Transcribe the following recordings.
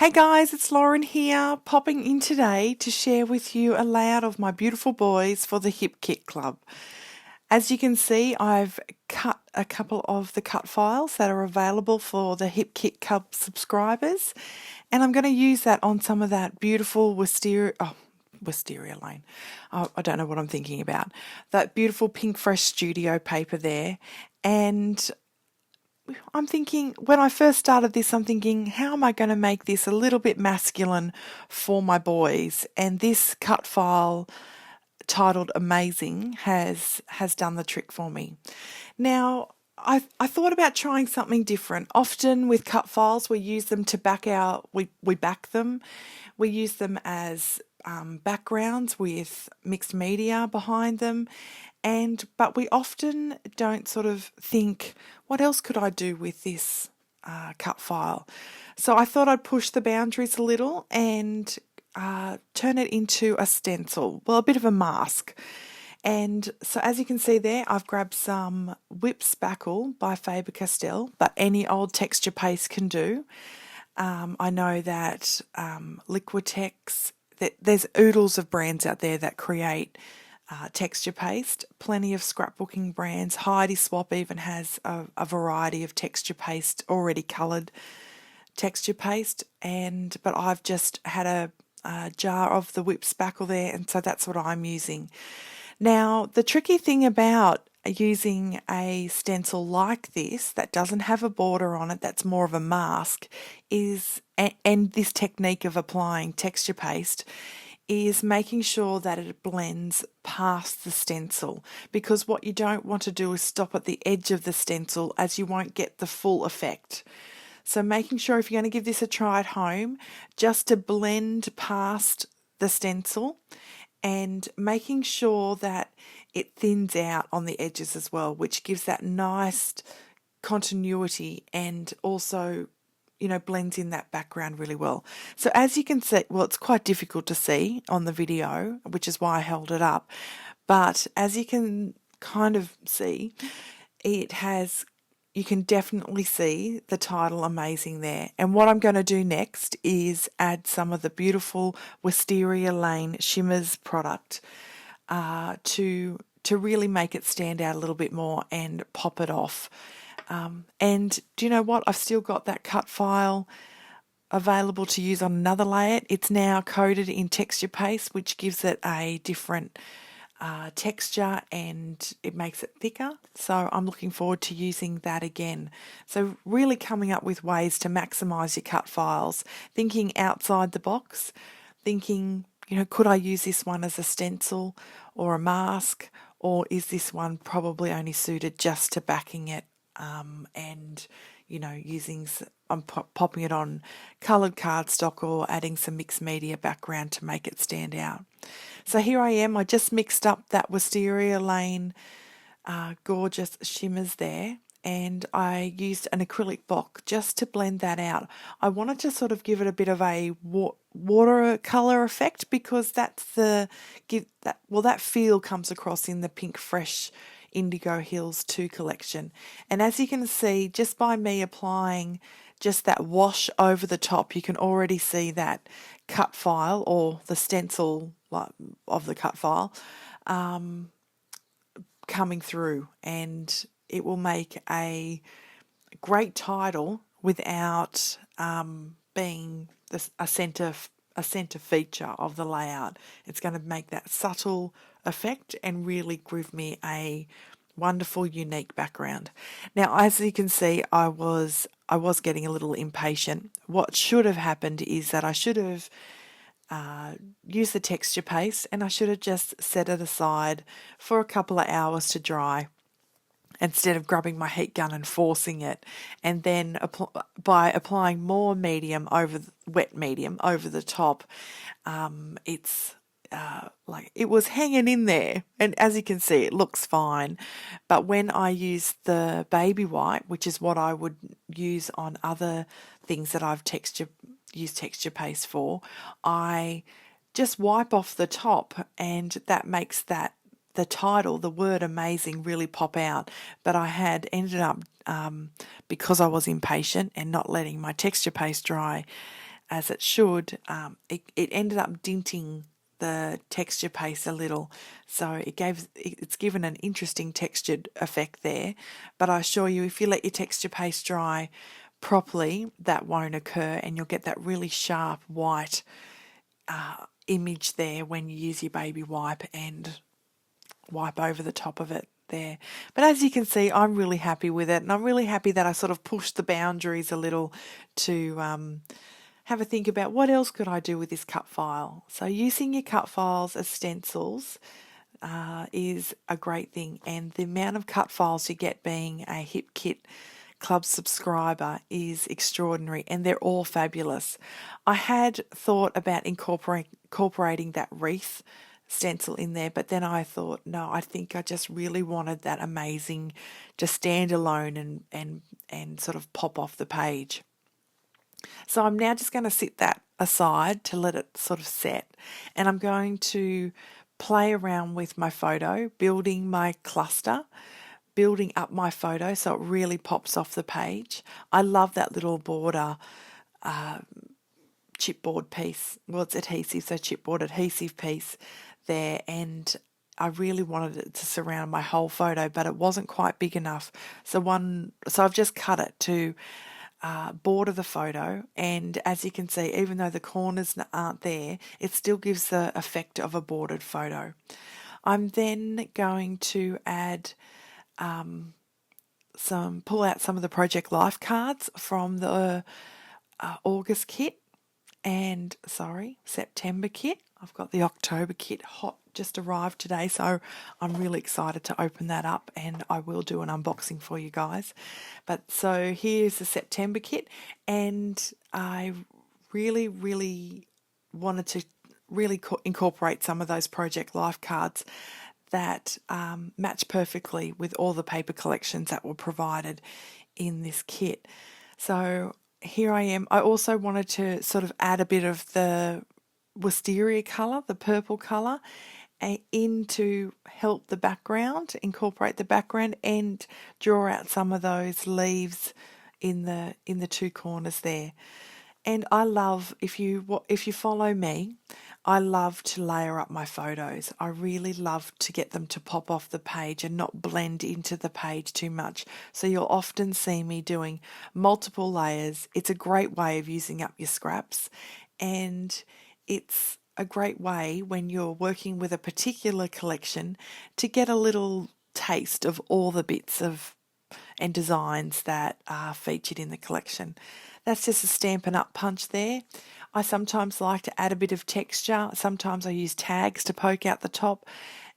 Hey guys, it's Lauren here, popping in today to share with you a layout of my beautiful boys for the Hip Kit Club. As you can see, I've cut a couple of the cut files that are available for the Hip Kit Club subscribers, and I'm going to use that on some of that beautiful wisteria lane. I don't know what I'm thinking about. That beautiful Pink Fresh Studio paper there, and I'm thinking, when I first started this, I'm thinking, how am I going to make this a little bit masculine for my boys? And this cut file titled Amazing has done the trick for me. Now, I thought about trying something different. Often with cut files, we use them to we back them. We use them as backgrounds with mixed media behind them, but we often don't sort of think, what else could I do with this cut file? So I thought I'd push the boundaries a little and turn it into a stencil, well, a bit of a mask. And so as you can see there, I've grabbed some whip spackle by Faber-Castell, but any old texture paste can do. I know that Liquitex, there's oodles of brands out there that create texture paste, plenty of scrapbooking brands. Heidi Swap even has a variety of texture paste, already coloured texture paste, but I've just had a jar of the whip spackle there, and so that's what I'm using. Now, the tricky thing about using a stencil like this that doesn't have a border on it, that's more of a mask, and this technique of applying texture paste, is making sure that it blends past the stencil, because what you don't want to do is stop at the edge of the stencil, as you won't get the full effect. So making sure, if you're going to give this a try at home, just to blend past the stencil and making sure that it thins out on the edges as well, which gives that nice continuity and also blends in that background really well. So as you can see, well, it's quite difficult to see on the video, which is why I held it up. But as you can kind of see, you can definitely see the title Amazing there. And what I'm going to do next is add some of the beautiful Wisteria Lane Shimmers product to really make it stand out a little bit more and pop it off. And do you know what? I've still got that cut file available to use on another layout. It's now coated in texture paste, which gives it a different texture and it makes it thicker. So I'm looking forward to using that again. So really coming up with ways to maximise your cut files, thinking outside the box, thinking, could I use this one as a stencil or a mask, or is this one probably only suited just to backing it? And I'm popping it on coloured cardstock or adding some mixed media background to make it stand out. So here I am. I just mixed up that Wisteria Lane gorgeous shimmers there, and I used an acrylic block just to blend that out. I wanted to sort of give it a bit of a watercolour effect, because that feel comes across in the Pink Fresh Indigo Hills 2 collection. And as you can see, just by me applying just that wash over the top, you can already see that cut file, or the stencil of the cut file, coming through, and it will make a great title without being a centre feature of the layout. It's going to make that subtle effect and really give me a wonderful, unique background. Now, as you can see, I was getting a little impatient. What should have happened is that I should have used the texture paste, and I should have just set it aside for a couple of hours to dry, instead of grabbing my heat gun and forcing it, and then by applying more wet medium over the top, it was hanging in there, and as you can see, it looks fine. But when I use the baby white, which is what I would use on other things that I've used texture paste for, I just wipe off the top, and that makes the title, the word amazing, really pop out. But I had ended up, because I was impatient and not letting my texture paste dry, as it should, it ended up dinting the texture paste a little, so it's given an interesting textured effect there. But I assure you, if you let your texture paste dry properly, that won't occur, and you'll get that really sharp white image there when you use your baby wipe and wipe over the top of it there. But as you can see, I'm really happy with it, and I'm really happy that I sort of pushed the boundaries a little to have a think about what else could I do with this cut file. So using your cut files as stencils is a great thing, and the amount of cut files you get being a Hip Kit Club subscriber is extraordinary, and they're all fabulous. I had thought about incorporating that wreath stencil in there, but then I thought, no, I think I just really wanted that amazing, just stand alone and sort of pop off the page. So I'm now just going to sit that aside to let it sort of set, and I'm going to play around with my photo, building my cluster, building up my photo so it really pops off the page. I love that little border chipboard piece. Well, it's adhesive, so chipboard adhesive piece there, and I really wanted it to surround my whole photo, but it wasn't quite big enough. So I've just cut it to border the photo, and as you can see, even though the corners aren't there, it still gives the effect of a bordered photo. I'm then going to add pull out some of the Project Life cards from the August kit and September kit. I've got the October kit just arrived today, so I'm really excited to open that up, and I will do an unboxing for you guys. But so here's the September kit, and I really wanted to really incorporate some of those Project Life cards that match perfectly with all the paper collections that were provided in this kit. So here I am. I also wanted to sort of add a bit of the wisteria colour, the purple colour, in to help the background, incorporate the background, and draw out some of those leaves in the two corners there. And I love, if you follow me, I love to layer up my photos. I really love to get them to pop off the page and not blend into the page too much. So you'll often see me doing multiple layers. It's a great way of using up your scraps, and it's a great way when you're working with a particular collection to get a little taste of all the bits of and designs that are featured in the collection. That's just a Stampin' Up punch there. I sometimes like to add a bit of texture. Sometimes I use tags to poke out the top.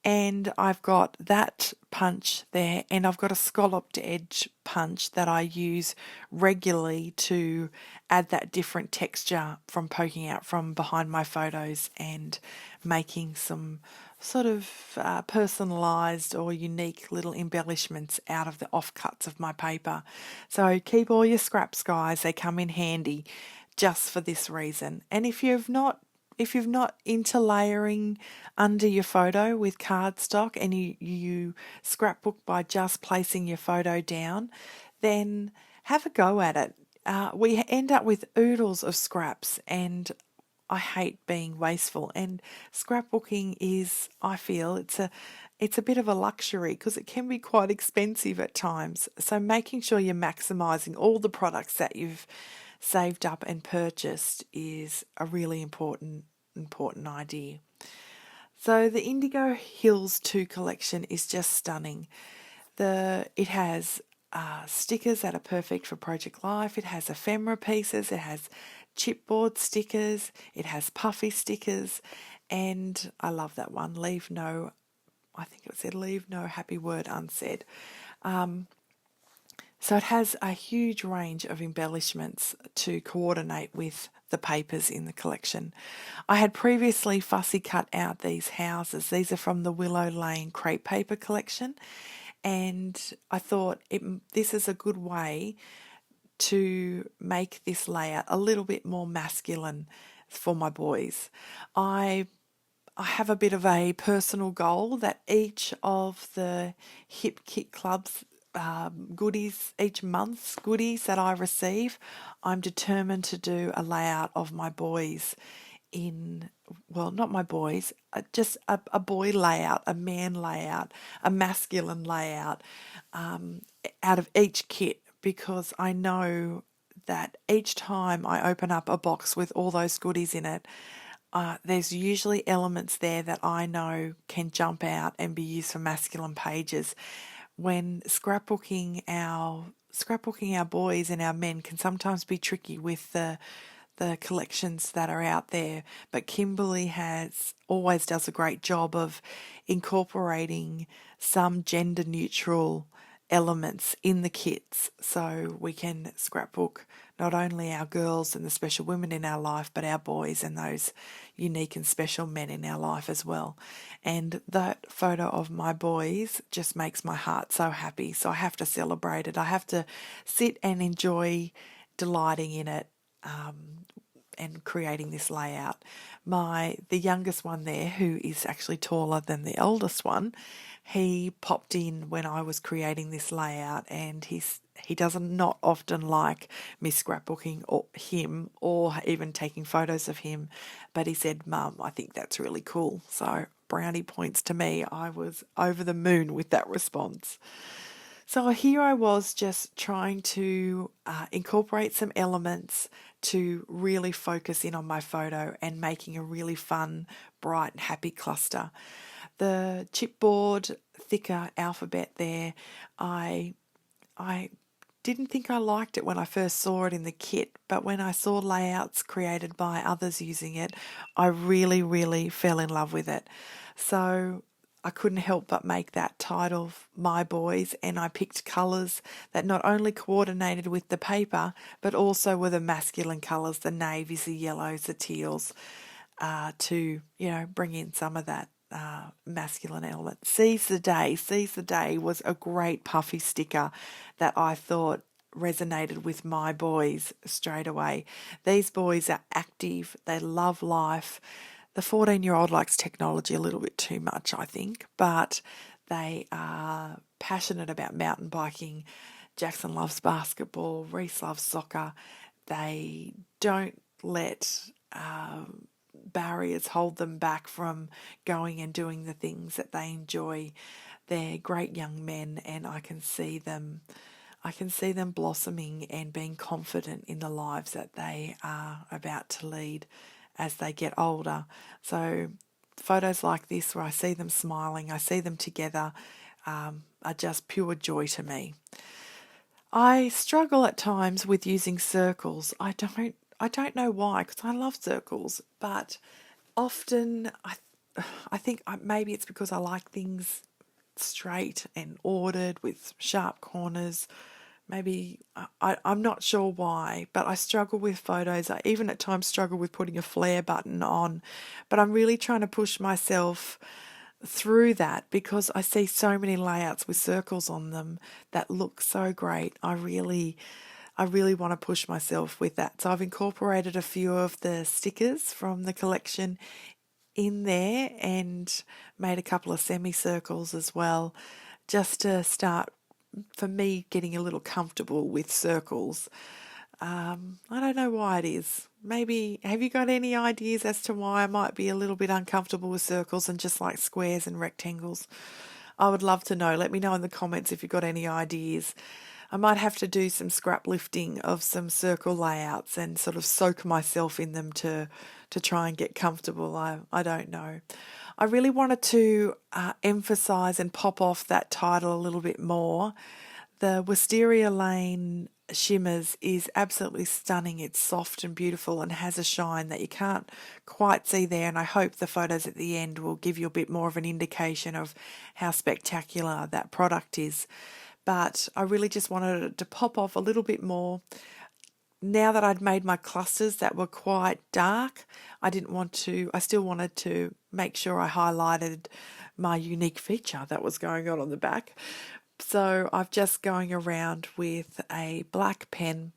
And I've got that punch there, and I've got a scalloped edge punch that I use regularly to add that different texture from poking out from behind my photos and making some sort of personalised or unique little embellishments out of the offcuts of my paper. So keep all your scraps, guys. They come in handy just for this reason. And if you're not into layering under your photo with cardstock, and you scrapbook by just placing your photo down, then have a go at it. We end up with oodles of scraps, and I hate being wasteful. And scrapbooking is, I feel, it's a bit of a luxury because it can be quite expensive at times. So making sure you're maximising all the products that you've saved up and purchased is a really important idea. So the Indigo Hills 2 collection is just stunning. It has stickers that are perfect for Project Life. It has ephemera pieces. It has chipboard stickers. It has puffy stickers, and I love that one. Leave no happy word unsaid. So it has a huge range of embellishments to coordinate with the papers in the collection. I had previously fussy cut out these houses. These are from the Willow Lane crepe paper collection, and I thought this is a good way to make this layout a little bit more masculine for my boys. I have a bit of a personal goal that each of the Hip Kit Clubs goodies, each month's goodies that I receive, I'm determined to do a layout of my boys in, well, not my boys, just a boy layout, a man layout, a masculine layout out of each kit, because I know that each time I open up a box with all those goodies in it, there's usually elements there that I know can jump out and be used for masculine pages. When scrapbooking our boys and our men can sometimes be tricky with the collections that are out there, but Kimberly has always does a great job of incorporating some gender neutral elements in the kits, so we can scrapbook not only our girls and the special women in our life, but our boys and those unique and special men in our life as well. And that photo of my boys just makes my heart so happy. So I have to celebrate it. I have to sit and enjoy delighting in it. And creating this layout. The youngest one there, who is actually taller than the oldest one, he popped in when I was creating this layout, and he doesn't not often like me scrapbooking him or even taking photos of him, but he said, "Mum, I think that's really cool." So brownie points to me. I was over the moon with that response. So here I was just trying to incorporate some elements to really focus in on my photo and making a really fun, bright, and happy cluster. The chipboard, thicker alphabet there, I didn't think I liked it when I first saw it in the kit, but when I saw layouts created by others using it, I really, really fell in love with it. So I couldn't help but make that title My Boys, and I picked colours that not only coordinated with the paper, but also were the masculine colours, the navies, the yellows, the teals, to, bring in some of that masculine element. Seize the Day. Seize the Day was a great puffy sticker that I thought resonated with my boys straight away. These boys are active, they love life. The 14-year-old likes technology a little bit too much, I think, but they are passionate about mountain biking. Jackson loves basketball, Reese loves soccer. They don't let barriers hold them back from going and doing the things that they enjoy. They're great young men, and I can see them blossoming and being confident in the lives that they are about to lead as they get older. So photos like this, where I see them smiling, I see them together, are just pure joy to me. I struggle at times with using circles. I don't know why, because I love circles, but often I think maybe it's because I like things straight and ordered with sharp corners. Maybe I'm not sure why, but I struggle with photos. I even at times struggle with putting a flare button on, but I'm really trying to push myself through that because I see so many layouts with circles on them that look so great. I really want to push myself with that. So I've incorporated a few of the stickers from the collection in there and made a couple of semicircles as well, just to start for me getting a little comfortable with circles. I don't know why it is. Maybe, have you got any ideas as to why I might be a little bit uncomfortable with circles and just like squares and rectangles? I would love to know. Let me know in the comments if you've got any ideas. I might have to do some scrap lifting of some circle layouts and sort of soak myself in them to try and get comfortable. I don't know. I really wanted to emphasise and pop off that title a little bit more. The Wisteria Lane Shimmers is absolutely stunning. It's soft and beautiful and has a shine that you can't quite see there, and I hope the photos at the end will give you a bit more of an indication of how spectacular that product is. But I really just wanted it to pop off a little bit more. Now that I'd made my clusters that were quite dark, I still wanted to make sure I highlighted my unique feature that was going on the back. So I'm just going around with a black pen,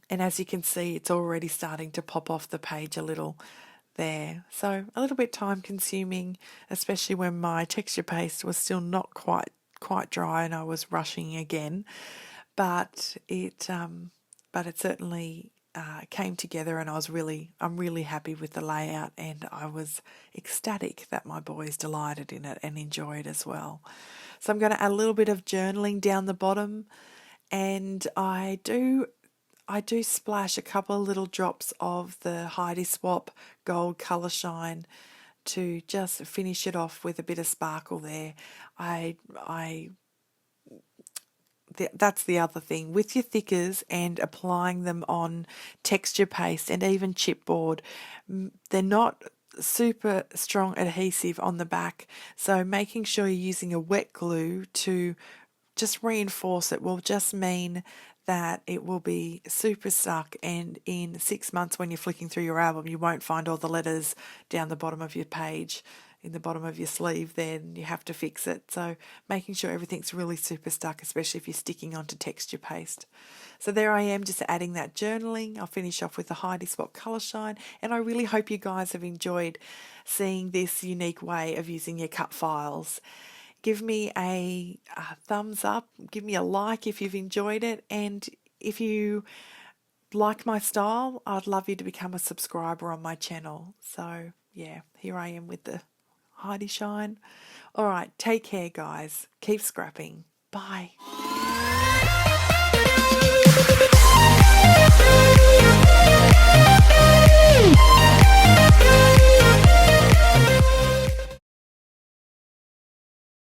and as you can see, it's already starting to pop off the page a little there. So a little bit time consuming, especially when my texture paste was still not quite quite dry and I was rushing again, but it certainly came together, and I'm really happy with the layout, and I was ecstatic that my boys delighted in it and enjoyed as well. So I'm going to add a little bit of journaling down the bottom, and I do splash a couple of little drops of the Heidi Swap Gold Colour Shine to just finish it off with a bit of sparkle there. That's the other thing. With your thickers and applying them on texture paste and even chipboard, they're not super strong adhesive on the back. So making sure you're using a wet glue to just reinforce it will just mean that it will be super stuck, and in 6 months when you're flicking through your album you won't find all the letters down the bottom of your page, in the bottom of your sleeve. Then you have to fix it. So making sure everything's really super stuck, especially if you're sticking onto texture paste. So there I am, just adding that journaling. I'll finish off with the Heidi Swap Colour Shine, and I really hope you guys have enjoyed seeing this unique way of using your cut files. Give me a thumbs up, give me a like if you've enjoyed it, and if you like my style, I'd love you to become a subscriber on my channel. So yeah, here I am with the Heidi Shine. All right, take care guys. Keep scrapping. Bye.